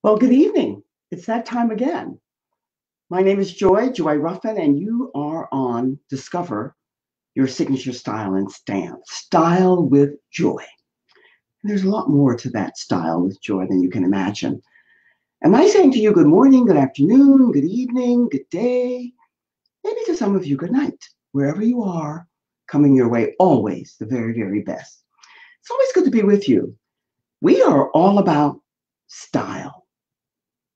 Well, good evening. It's that time again. My name is Joy Ruffin, and you are on Discover Your Signature Style and Stance, Style with Joy. And there's a lot more to that style with joy than you can imagine. Am I saying to you good morning, good afternoon, good evening, good day? Maybe to some of you, good night, wherever you are, coming your way, always the very, very best. It's always good to be with you. We are all about style,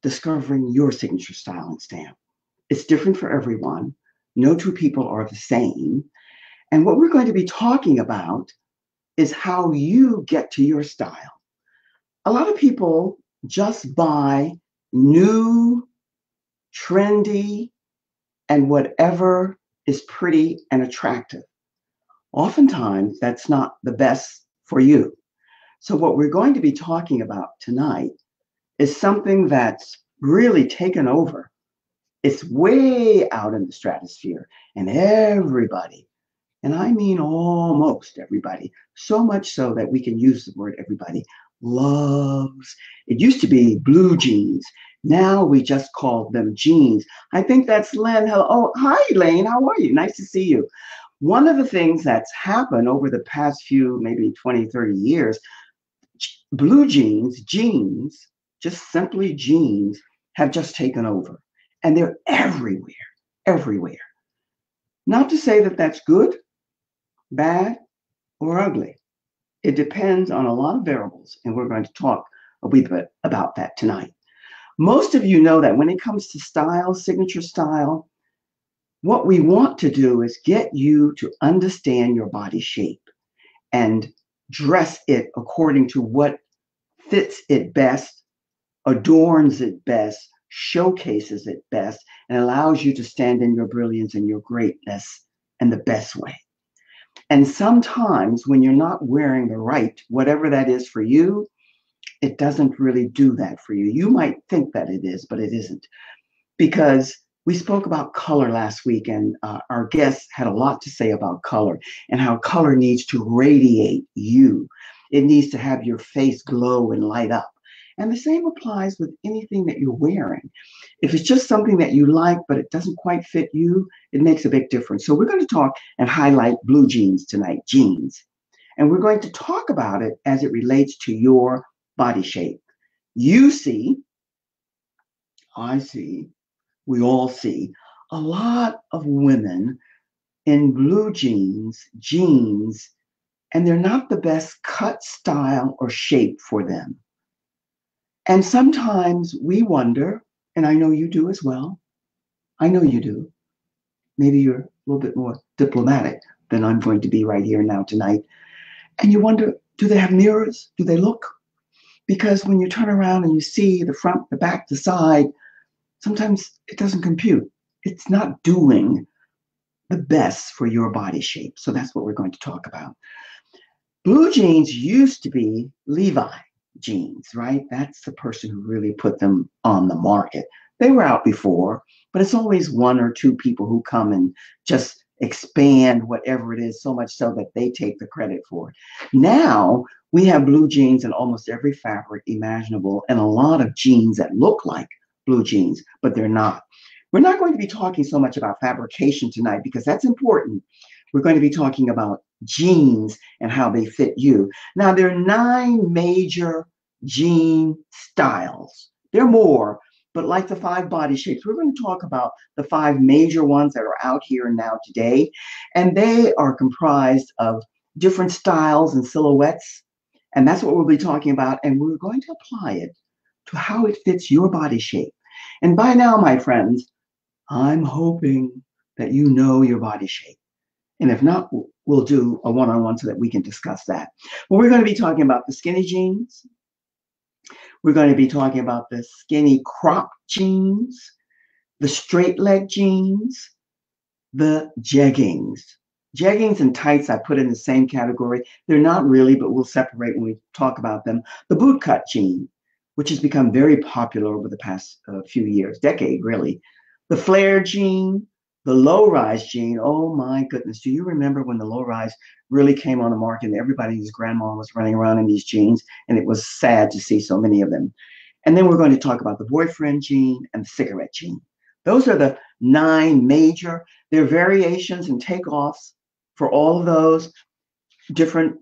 discovering your signature style and stance. It's different for everyone. No two people are the same. And what we're going to be talking about is how you get to your style. A lot of people just buy new, trendy, and whatever is pretty and attractive. Oftentimes, that's not the best for you. So, what we're going to be talking about tonight is something that's really taken over. It's way out in the stratosphere, and everybody, and I mean almost everybody, so much so that we can use the word everybody, loves. It used to be blue jeans. Now we just call them jeans. I think that's Len. Hello. Oh, hi, Lane. How are you? Nice to see you. One of the things that's happened over the past few, maybe 20, 30 years, blue jeans, just simply jeans, have just taken over. And they're everywhere, everywhere. Not to say that that's good, bad, or ugly. It depends on a lot of variables, and we're going to talk a wee bit about that tonight. Most of you know that when it comes to style, signature style, what we want to do is get you to understand your body shape and dress it according to what fits it best, adorns it best, showcases it best, and allows you to stand in your brilliance and your greatness in the best way. And sometimes when you're not wearing the right, whatever that is for you, it doesn't really do that for you. You might think that it is, but it isn't. Because we spoke about color last week, and our guest had a lot to say about color and how color needs to radiate you. It needs to have your face glow and light up. And the same applies with anything that you're wearing. If it's just something that you like, but it doesn't quite fit you, it makes a big difference. So we're going to talk and highlight blue jeans tonight, jeans. And we're going to talk about it as it relates to your body shape. You see, I see, we all see a lot of women in blue jeans, and they're not the best cut, style, or shape for them. And sometimes we wonder, and I know you do as well. I know you do. Maybe you're a little bit more diplomatic than I'm going to be right here now tonight. And you wonder, do they have mirrors? Do they look? Because when you turn around and you see the front, the back, the side, sometimes it doesn't compute. It's not doing the best for your body shape. So that's what we're going to talk about. Blue jeans used to be Levi jeans, right? That's the person who really put them on the market. They were out before, but it's always one or two people who come and just expand whatever it is so much so that they take the credit for it. Now we have blue jeans in almost every fabric imaginable and a lot of jeans that look like blue jeans, but they're not. We're not going to be talking so much about fabrication tonight because that's important. We're going to be talking about jeans and how they fit you. Now, there are 9 major jean styles. There are more, but like the 5 body shapes, we're going to talk about the 5 major ones that are out here and now today. And they are comprised of different styles and silhouettes. And that's what we'll be talking about. And we're going to apply it to how it fits your body shape. And by now, my friends, I'm hoping that you know your body shape. And if not, we'll do a one-on-one so that we can discuss that. Well, we're going to be talking about the skinny jeans. We're going to be talking about the skinny crop jeans, the straight leg jeans, the jeggings. Jeggings and tights I put in the same category. They're not really, but we'll separate when we talk about them. The boot cut jean, which has become very popular over the past few years, decade really. The flare jean, the low-rise jean. Oh my goodness. Do you remember when the low-rise really came on the market and everybody's grandma was running around in these jeans, and it was sad to see so many of them. And then we're going to talk about the boyfriend gene and the cigarette gene. Those are the 9 major. There are variations and takeoffs for all of those, different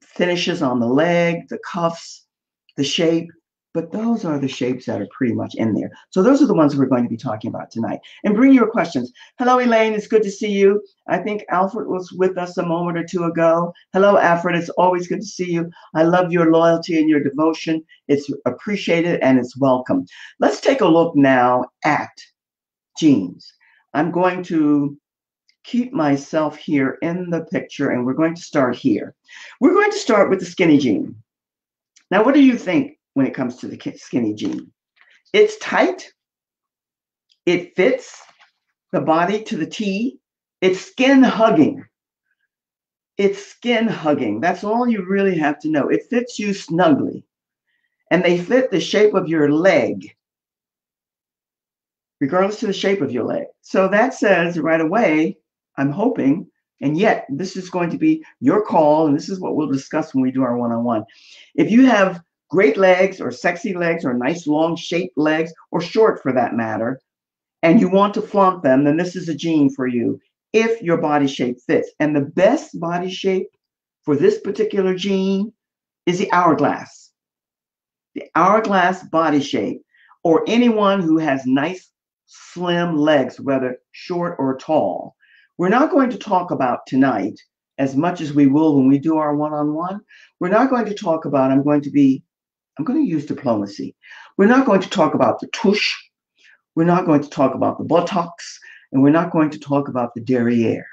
finishes on the leg, the cuffs, the shape, but those are the shapes that are pretty much in there. So those are the ones we're going to be talking about tonight. And bring your questions. Hello, Elaine. It's good to see you. I think Alfred was with us a moment or two ago. Hello, Alfred. It's always good to see you. I love your loyalty and your devotion. It's appreciated and it's welcome. Let's take a look now at genes. I'm going to keep myself here in the picture, and we're going to start here. We're going to start with the skinny gene. Now, what do you think when it comes to the skinny gene? It's tight. It fits the body to the T. It's skin hugging. It's skin hugging. That's all you really have to know. It fits you snugly. And they fit the shape of your leg, regardless of the shape of your leg. So that says right away, I'm hoping, and yet this is going to be your call, and this is what we'll discuss when we do our one-on-one. If you have great legs or sexy legs or nice long shaped legs, or short for that matter, and you want to flaunt them, then this is a gene for you if your body shape fits. And the best body shape for this particular gene is the hourglass. The hourglass body shape, or anyone who has nice slim legs, whether short or tall. We're not going to talk about tonight, as much as we will when we do our one-on-one. We're not going to talk about, I'm going to use diplomacy. We're not going to talk about the tush. We're not going to talk about the buttocks, and we're not going to talk about the derriere.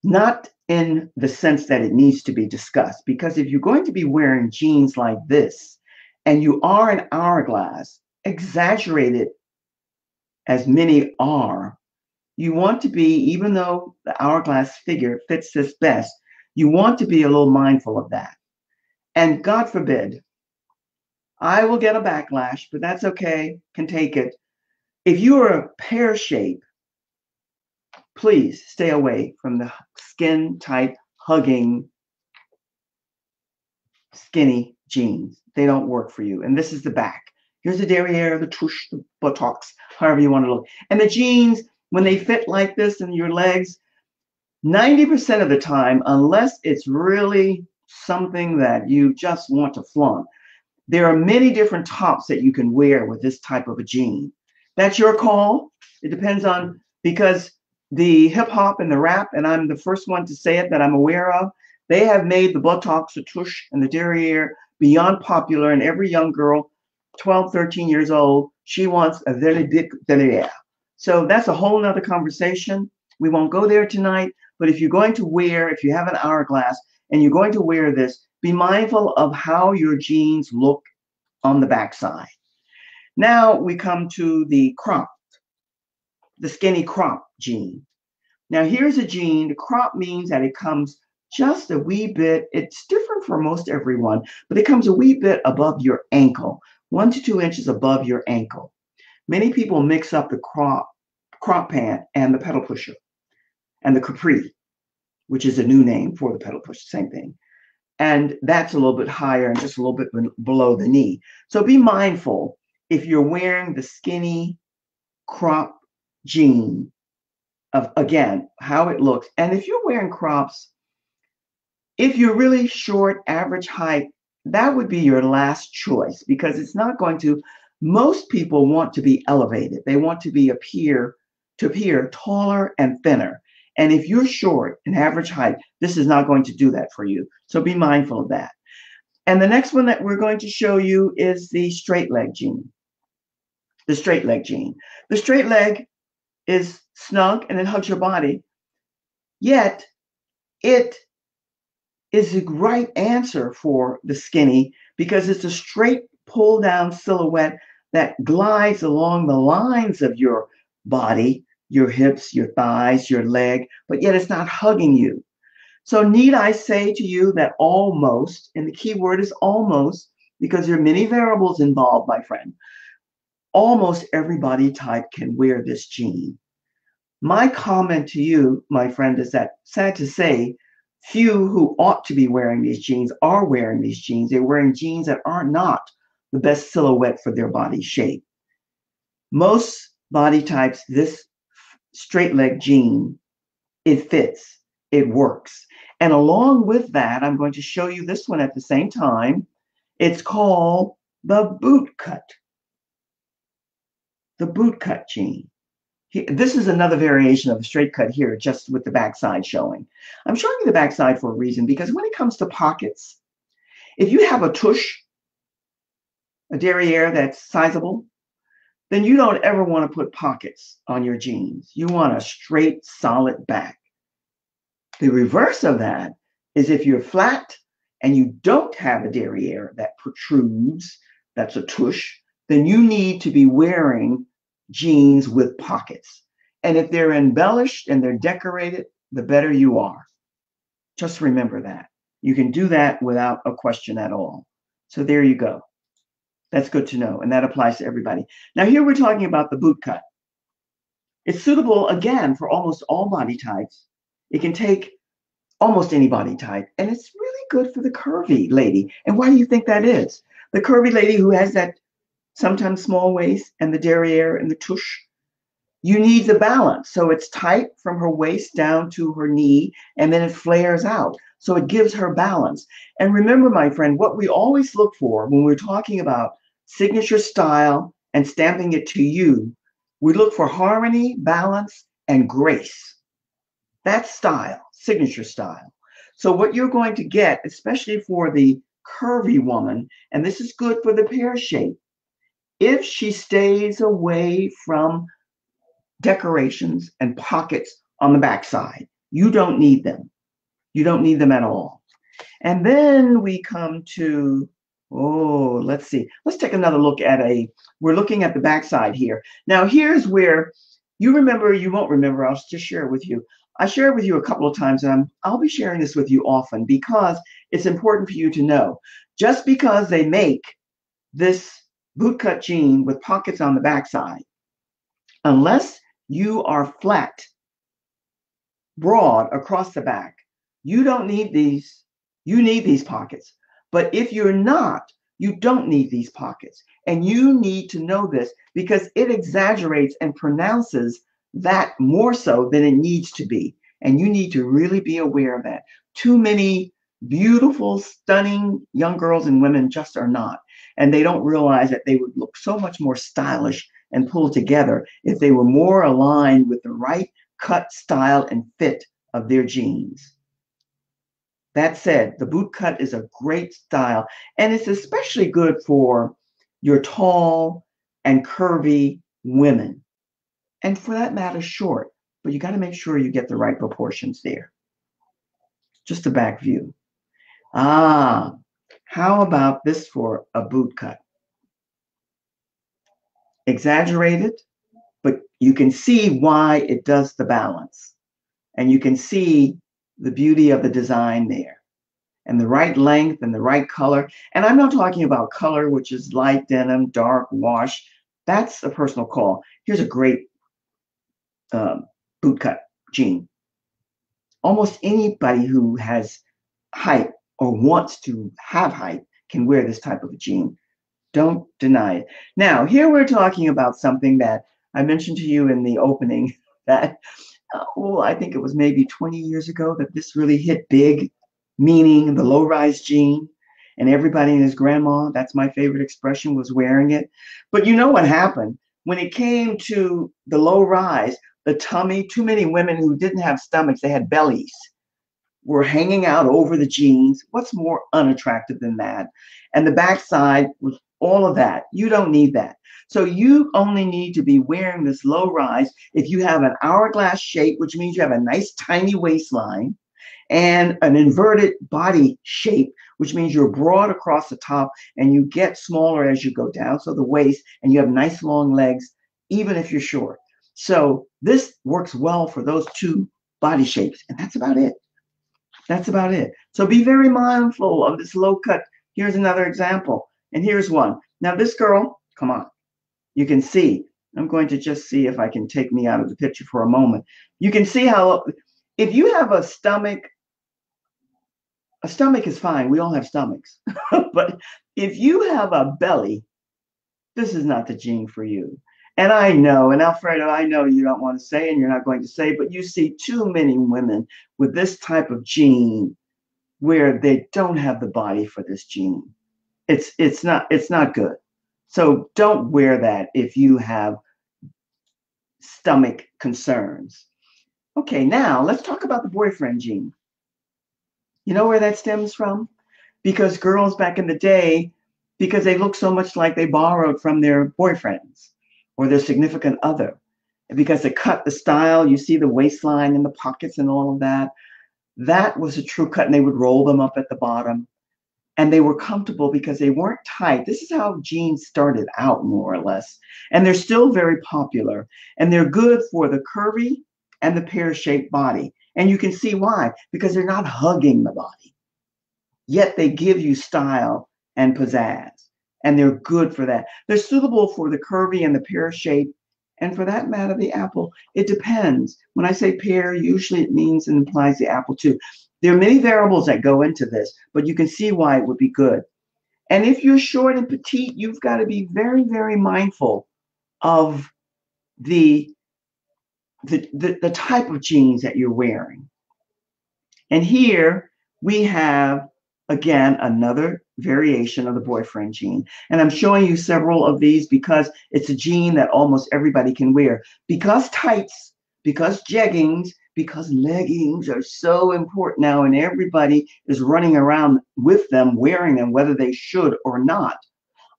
Not in the sense that it needs to be discussed, because if you're going to be wearing jeans like this, and you are an hourglass, exaggerated as many are, you want to be, even though the hourglass figure fits this best, you want to be a little mindful of that. And God forbid, I will get a backlash, but that's okay, can take it. If you are a pear shape, please stay away from the skin tight, hugging, skinny jeans. They don't work for you. And this is the back. Here's the derriere, the tush, the buttocks, however you want to look. And the jeans, when they fit like this in your legs, 90% of the time, unless it's really something that you just want to flaunt, there are many different tops that you can wear with this type of a jean. That's your call. It depends on, because the hip hop and the rap, and I'm the first one to say it that I'm aware of, they have made the buttocks, the tush, and the derriere beyond popular, and every young girl, 12, 13 years old, she wants a very big derriere. So that's a whole nother conversation. We won't go there tonight, but if you're going to wear, if you have an hourglass and you're going to wear this, be mindful of how your jeans look on the backside. Now we come to the crop, the skinny crop gene. Now here's a gene. The crop means that it comes just a wee bit, it's different for most everyone, but it comes a wee bit above your ankle, 1 to 2 inches above your ankle. Many people mix up the crop pant and the pedal pusher and the capri, which is a new name for the pedal pusher, same thing. And that's a little bit higher and just a little bit below the knee. So be mindful if you're wearing the skinny crop jean of, again, how it looks. And if you're wearing crops, if you're really short, average height, that would be your last choice, because it's not going to, most people want to be elevated. They want to appear taller and thinner. And if you're short and average height, this is not going to do that for you. So be mindful of that. And the next one that we're going to show you is the straight leg gene. The straight leg gene. The straight leg is snug and it hugs your body, yet it is the right answer for the skinny, because it's a straight pull down silhouette that glides along the lines of your body, your hips, your thighs, your leg, but yet it's not hugging you. So need I say to you that almost, and the key word is almost, because there are many variables involved, my friend, almost every body type can wear this gene. My comment to you, my friend, is that, sad to say, few who ought to be wearing these jeans are wearing these jeans. They're wearing jeans that are not the best silhouette for their body shape. Most body types, this straight leg jean, it fits, it works. And along with that, I'm going to show you this one at the same time. It's called the boot cut. The boot cut jean. This is another variation of the straight cut here, just with the backside showing. I'm showing you the backside for a reason, because when it comes to pockets, if you have a tush, a derriere that's sizable, then you don't ever want to put pockets on your jeans. You want a straight, solid back. The reverse of that is if you're flat and you don't have a derriere that protrudes, that's a tush, then you need to be wearing jeans with pockets. And if they're embellished and they're decorated, the better you are. Just remember that. You can do that without a question at all. So there you go. That's good to know. And that applies to everybody. Now here we're talking about the boot cut. It's suitable, again, for almost all body types. It can take almost any body type. And it's really good for the curvy lady. And why do you think that is? The curvy lady who has that sometimes small waist and the derriere and the tush. You need the balance. So it's tight from her waist down to her knee, and then it flares out. So it gives her balance. And remember, my friend, what we always look for when we're talking about signature style and stamping it to you, we look for harmony, balance, and grace. That's style, signature style. So what you're going to get, especially for the curvy woman, and this is good for the pear shape, if she stays away from decorations and pockets on the backside, you don't need them. You don't need them at all. And then we come to, let's see. Let's take another look at we're looking at the backside here. Now, here's where you remember, you won't remember, I'll just share it with you. I share it with you a couple of times, and I'll be sharing this with you often because it's important for you to know. Just because they make this bootcut jean with pockets on the backside, unless you are flat, broad across the back, you don't need these. You need these pockets. But if you're not, you don't need these pockets. And you need to know this because it exaggerates and pronounces that more so than it needs to be. And you need to really be aware of that. Too many beautiful, stunning young girls and women just are not. And they don't realize that they would look so much more stylish and pulled together if they were more aligned with the right cut, style, and fit of their jeans. That said, the boot cut is a great style, and it's especially good for your tall and curvy women. And for that matter, short, but you got to make sure you get the right proportions there. Just a back view. How about this for a boot cut? Exaggerated, but you can see why it does the balance. And you can see the beauty of the design there. And the right length and the right color. And I'm not talking about color, which is light denim, dark, wash. That's a personal call. Here's a great boot cut jean. Almost anybody who has height or wants to have height can wear this type of a jean. Don't deny it. Now, here we're talking about something that I mentioned to you in the opening that, I think it was maybe 20 years ago that this really hit big, meaning the low-rise jean. And everybody and his grandma, that's my favorite expression, was wearing it. But you know what happened? When it came to the low-rise, the tummy, too many women who didn't have stomachs, they had bellies, were hanging out over the jeans. What's more unattractive than that? And the backside was all of that. You don't need that. So you only need to be wearing this low rise if you have an hourglass shape, which means you have a nice tiny waistline, and an inverted body shape, which means you're broad across the top and you get smaller as you go down, so the waist, and you have nice long legs, even if you're short. So this works well for those two body shapes, and that's about it. That's about it. So be very mindful of this low cut. Here's another example, and here's one. Now this girl, come on, you can see. I'm going to just see if I can take me out of the picture for a moment. You can see how, if you have a stomach A stomach is fine. We all have stomachs. But if you have a belly, this is not the gene for you. And I know, and Alfredo, I know you don't want to say and you're not going to say, but you see too many women with this type of gene where they don't have the body for this gene. It's not good. So don't wear that if you have stomach concerns. Okay, now let's talk about the boyfriend gene. You know where that stems from? Because girls back in the day, because they look so much like they borrowed from their boyfriends or their significant other, and because they cut the style, you see the waistline and the pockets and all of that. That was a true cut, and they would roll them up at the bottom. And they were comfortable because they weren't tight. This is how jeans started out, more or less. And they're still very popular. And they're good for the curvy and the pear-shaped body. And you can see why, because they're not hugging the body. Yet they give you style and pizzazz. And they're good for that. They're suitable for the curvy and the pear-shaped. And for that matter, the apple. It depends. When I say pear, usually it means and implies the apple too. There are many variables that go into this, but you can see why it would be good. And if you're short and petite, you've got to be very, very mindful of the type of jeans that you're wearing. And here we have, again, another variation of the boyfriend gene. And I'm showing you several of these because it's a gene that almost everybody can wear. Because tights, because jeggings, because leggings are so important now, and everybody is running around with them, wearing them, whether they should or not.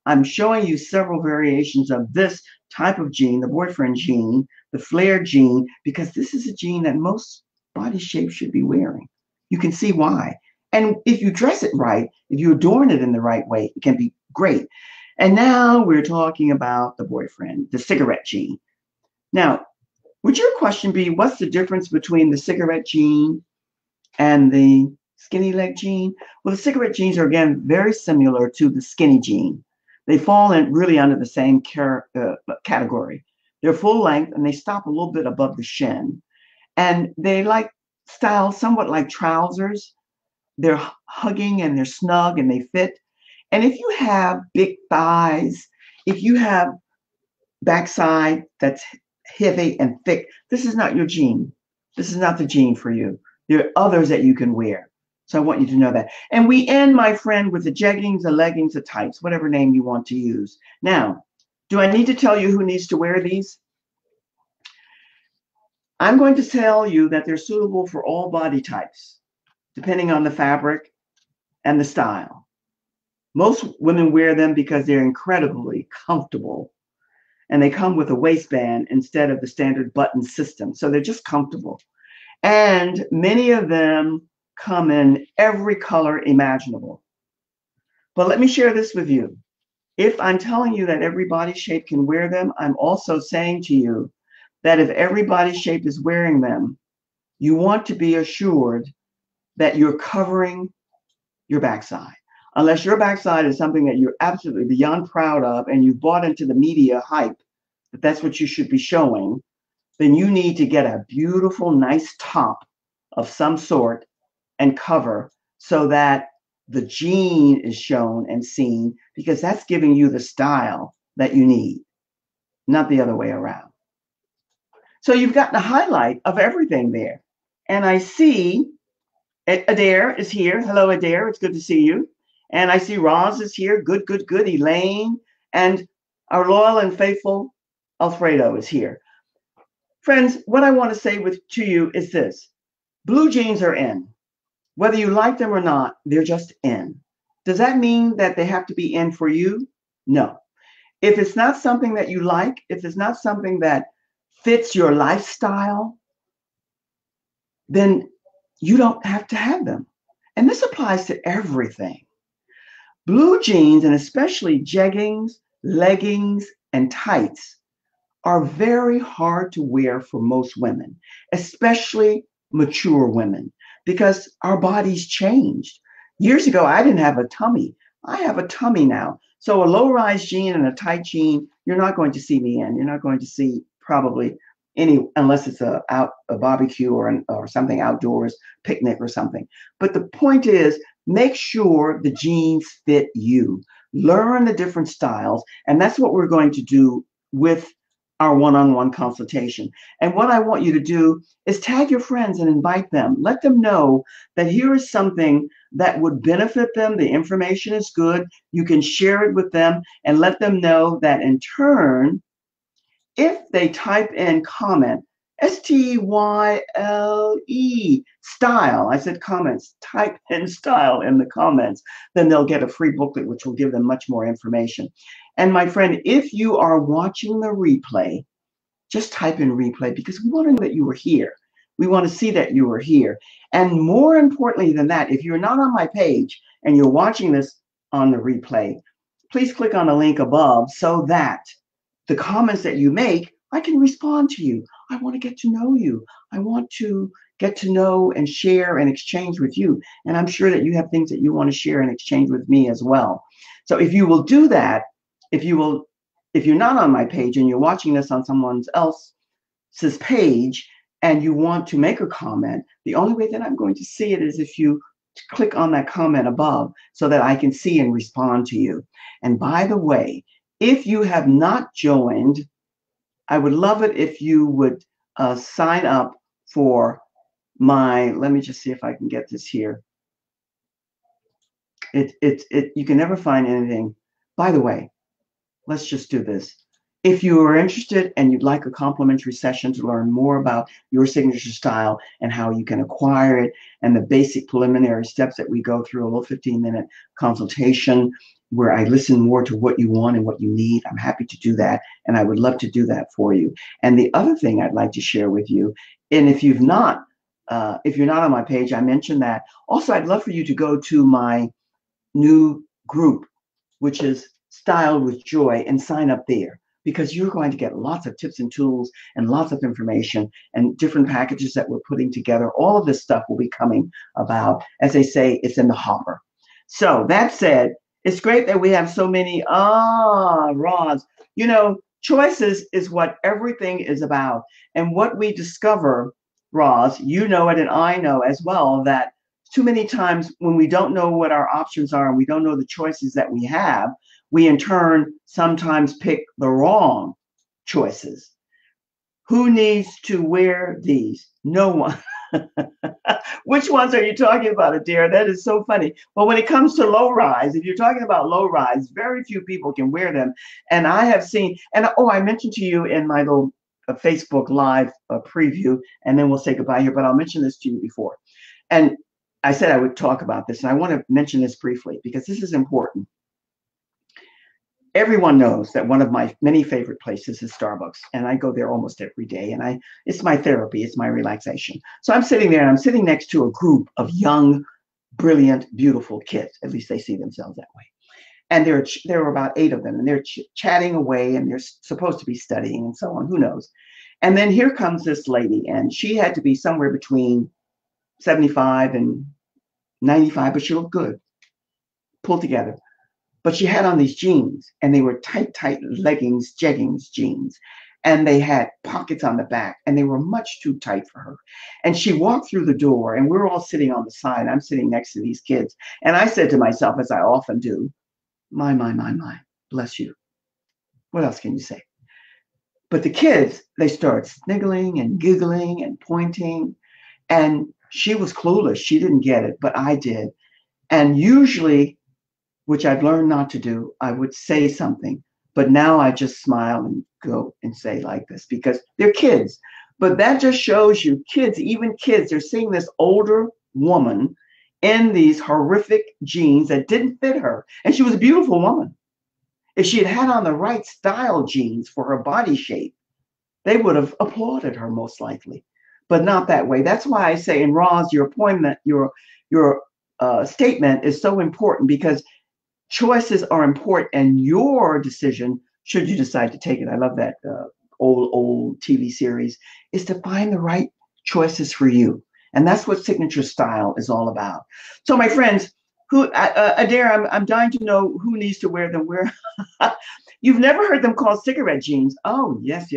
I'm showing you several variations of this type of gene, the boyfriend gene, the flare gene, because this is a gene that most body shapes should be wearing. You can see why. And if you dress it right, if you adorn it in the right way, it can be great. And now we're talking about the boyfriend, the cigarette gene. Now, would your question be, what's the difference between the cigarette gene and the skinny leg gene? Well, the cigarette genes are, again, very similar to the skinny gene. They fall in really under the same category. They're full length and they stop a little bit above the shin. And they like style somewhat like trousers. They're hugging and they're snug and they fit. And if you have big thighs, if you have backside that's heavy and thick, this is not your gene. This is not the gene for you. There are others that you can wear. So I want you to know that. And we end, my friend, with the jeggings, the leggings, the tights, whatever name you want to use. Now, do I need to tell you who needs to wear these? I'm going to tell you that they're suitable for all body types, depending on the fabric and the style. Most women wear them because they're incredibly comfortable. And they come with a waistband instead of the standard button system. So they're just comfortable. And many of them come in every color imaginable. But let me share this with you. If I'm telling you that every body shape can wear them, I'm also saying to you that if every body shape is wearing them, you want to be assured that you're covering your backside. Unless your backside is something that you're absolutely beyond proud of and you've bought into the media hype that that's what you should be showing, then you need to get a beautiful, nice top of some sort and cover so that the gene is shown and seen, because that's giving you the style that you need, not the other way around. So you've gotten a highlight of everything there. And I see Adair is here. Hello, Adair. It's good to see you. And I see Roz is here. Good, good, good. Elaine. And our loyal and faithful Alfredo is here. Friends, what I want to say to you is this. Blue jeans are in. Whether you like them or not, they're just in. Does that mean that they have to be in for you? No. If it's not something that you like, if it's not something that fits your lifestyle, then you don't have to have them. And this applies to everything. Blue jeans, and especially jeggings, leggings, and tights, are very hard to wear for most women, especially mature women, because our bodies changed. Years ago, I didn't have a tummy. I have a tummy now. So a low-rise jean and a tight jean, you're not going to see me in. You're not going to see probably any, unless it's a barbecue or something outdoors, picnic or something. But the point is Make sure the jeans fit you. Learn the different styles. And that's what we're going to do with our one-on-one consultation. And what I want you to do is tag your friends and invite them. Let them know that here is something that would benefit them. The information is good. You can share it with them and let them know that in turn, if they type in comment, STYLE, style, I said comments, type in style in the comments, then they'll get a free booklet, which will give them much more information. And my friend, if you are watching the replay, just type in replay because we want to know that you were here. We want to see that you were here. And more importantly than that, if you're not on my page and you're watching this on the replay, please click on the link above so that the comments that you make, I can respond to you. I want to get to know you. I want to get to know and share and exchange with you. And I'm sure that you have things that you want to share and exchange with me as well. So if you will do that, if you're not on my page and you're watching this on someone else's page and you want to make a comment, the only way that I'm going to see it is if you click on that comment above so that I can see and respond to you. And by the way, if you have not joined, I would love it if you would sign up for my, let me just see if I can get this here. You can never find anything. By the way, let's just do this. If you are interested and you'd like a complimentary session to learn more about your signature style and how you can acquire it and the basic preliminary steps that we go through, a little 15-minute consultation where I listen more to what you want and what you need, I'm happy to do that. And I would love to do that for you. And the other thing I'd like to share with you, and if you're not on my page, I mentioned that. Also, I'd love for you to go to my new group, which is Style with Joy, and sign up there, because you're going to get lots of tips and tools and lots of information and different packages that we're putting together. All of this stuff will be coming about. As they say, it's in the hopper. So that said, it's great that we have so many, Roz, you know, choices is what everything is about. And what we discover, Roz, you know it and I know as well, that too many times when we don't know what our options are and we don't know the choices that we have, we in turn sometimes pick the wrong choices. Who needs to wear these? No one. Which ones are you talking about, Adair? That is so funny. Well, when it comes to low rise, if you're talking about low rise, very few people can wear them. And I have seen, and I mentioned to you in my little Facebook Live preview, and then we'll say goodbye here, but I'll mention this to you before. And I said I would talk about this, and I want to mention this briefly because this is important. Everyone knows that one of my many favorite places is Starbucks, and I go there almost every day, and it's my therapy, it's my relaxation. So I'm sitting there and I'm sitting next to a group of young, brilliant, beautiful kids. At least they see themselves that way. And there were about 8 of them, and they're chatting away, and they're supposed to be studying and so on, who knows. And then here comes this lady, and she had to be somewhere between 75 and 95, but she looked good, pulled together. But she had on these jeans, and they were tight leggings, jeggings jeans. And they had pockets on the back, and they were much too tight for her. And she walked through the door, and we're all sitting on the side. I'm sitting next to these kids. And I said to myself, as I often do, my, bless you. What else can you say? But the kids, they started sniggling and giggling and pointing. And she was clueless. She didn't get it, but I did. And usually, which I've learned not to do, I would say something, but now I just smile and go and say like this because they're kids. But that just shows you kids, even kids, they're seeing this older woman in these horrific jeans that didn't fit her. And she was a beautiful woman. If she had on the right style jeans for her body shape, they would have applauded her most likely, but not that way. That's why I say in Roz, your appointment, your statement is so important because choices are important, and your decision, should you decide to take it, I love that old TV series, is to find the right choices for you. And that's what signature style is all about. So my friends, Adair, I'm dying to know who needs to wear them. You've never heard them called cigarette jeans. Oh, yes.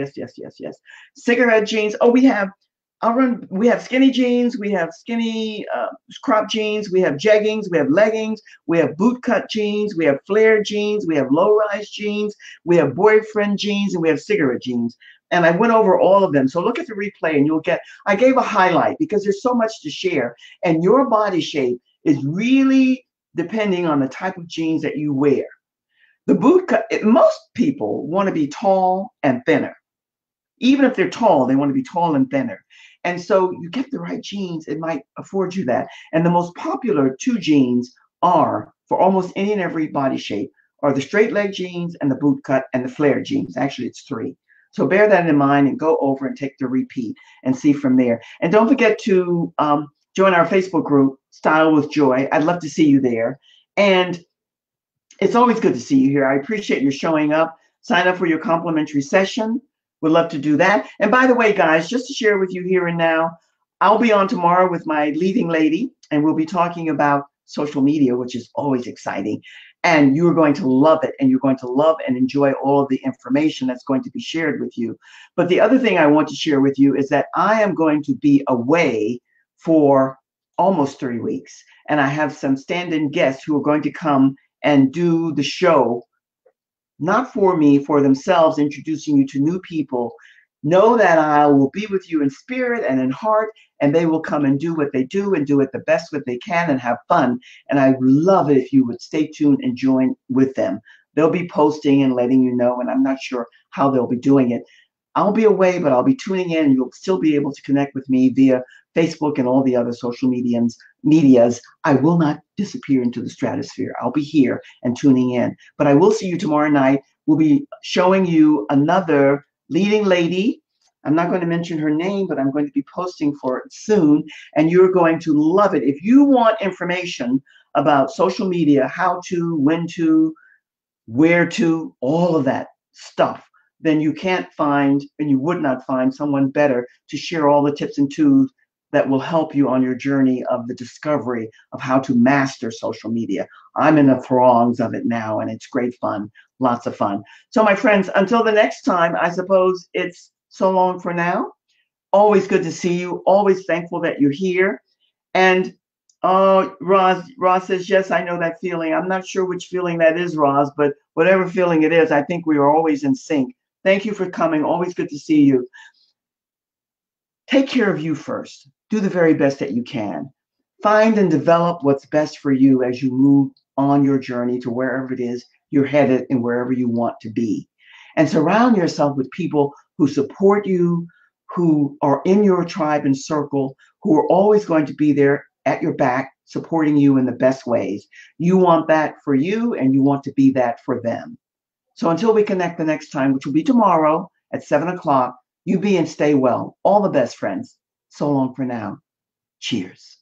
Cigarette jeans. Oh, we have We have skinny jeans, we have skinny crop jeans, we have jeggings, we have leggings, we have boot cut jeans, we have flare jeans, we have low rise jeans, we have boyfriend jeans, and we have cigarette jeans. And I went over all of them. So look at the replay and you'll get, I gave a highlight because there's so much to share. And your body shape is really depending on the type of jeans that you wear. The boot cut, most people want to be tall and thinner. Even if they're tall, they want to be tall and thinner. And so you get the right jeans, it might afford you that. And the most popular two jeans are, for almost any and every body shape, are the straight leg jeans and the boot cut and the flare jeans. Actually, it's three. So bear that in mind and go over and take the repeat and see from there. And don't forget to join our Facebook group, Style with Joy. I'd love to see you there. And it's always good to see you here. I appreciate your showing up. Sign up for your complimentary session. Would love to do that. And by the way, guys, just to share with you here and now, I'll be on tomorrow with my leading lady, and we'll be talking about social media, which is always exciting. And you're going to love it, and you're going to love and enjoy all of the information that's going to be shared with you. But the other thing I want to share with you is that I am going to be away for almost 3 weeks. And I have some stand-in guests who are going to come and do the show, not for me, for themselves, introducing you to new people. Know that I will be with you in spirit and in heart, and they will come and do what they do and do it the best what they can and have fun. And I would love it if you would stay tuned and join with them. They'll be posting and letting you know, and I'm not sure how they'll be doing it. I'll be away, but I'll be tuning in, and you'll still be able to connect with me via Facebook and all the other social medias. I will not disappear into the stratosphere. I'll be here and tuning in. But I will see you tomorrow night. We'll be showing you another leading lady. I'm not going to mention her name, but I'm going to be posting for it soon, and you're going to love it. If you want information about social media, how to, when to, where to, all of that stuff, then you can't find, and you would not find someone better to share all the tips and tools that will help you on your journey of the discovery of how to master social media. I'm in the throngs of it now, and it's great fun, lots of fun. So my friends, until the next time, I suppose it's so long for now. Always good to see you, always thankful that you're here. And Roz says, yes, I know that feeling. I'm not sure which feeling that is, Roz, but whatever feeling it is, I think we are always in sync. Thank you for coming. Always good to see you. Take care of you first. Do the very best that you can. Find and develop what's best for you as you move on your journey to wherever it is you're headed and wherever you want to be. And surround yourself with people who support you, who are in your tribe and circle, who are always going to be there at your back, supporting you in the best ways. You want that for you, and you want to be that for them. So until we connect the next time, which will be tomorrow at 7 o'clock, you be and stay well. All the best, friends. So long for now. Cheers.